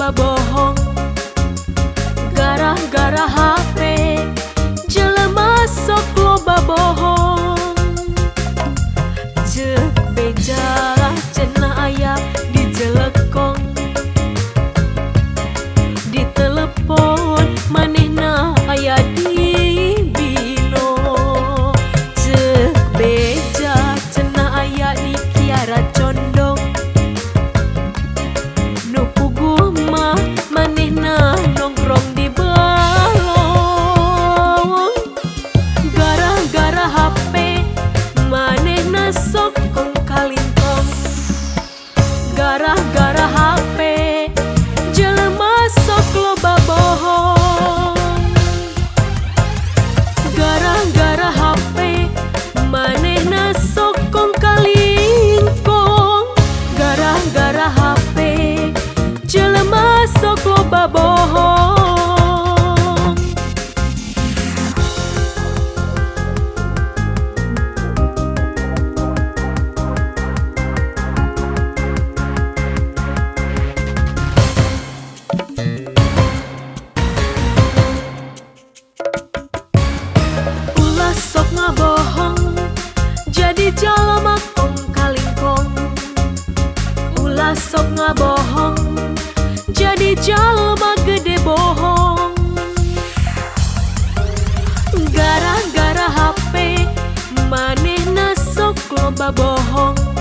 loba bohong. Gara-gara HP jelema sok loba bohong. Ceuk beja cenah aya di jelekong, di telepon manehna aya di bino. Ceuk beja cenah aya di Kiara Condong, nu puguh mah manehna nongkrong di balong. Gara-gara HP manehna sok kong kalintong. Gara-gara HP jelema sok loba bohong. Gara-gara HP manehna sok kong kalingkong. Gara-gara HP jelema sok loba bohong. Ulah sok ngabohong jadi jalma kong kalingkong. Ulah sok ngabohong jadi jalma gede bohong. Gara-gara HP manehna sok loba bohong.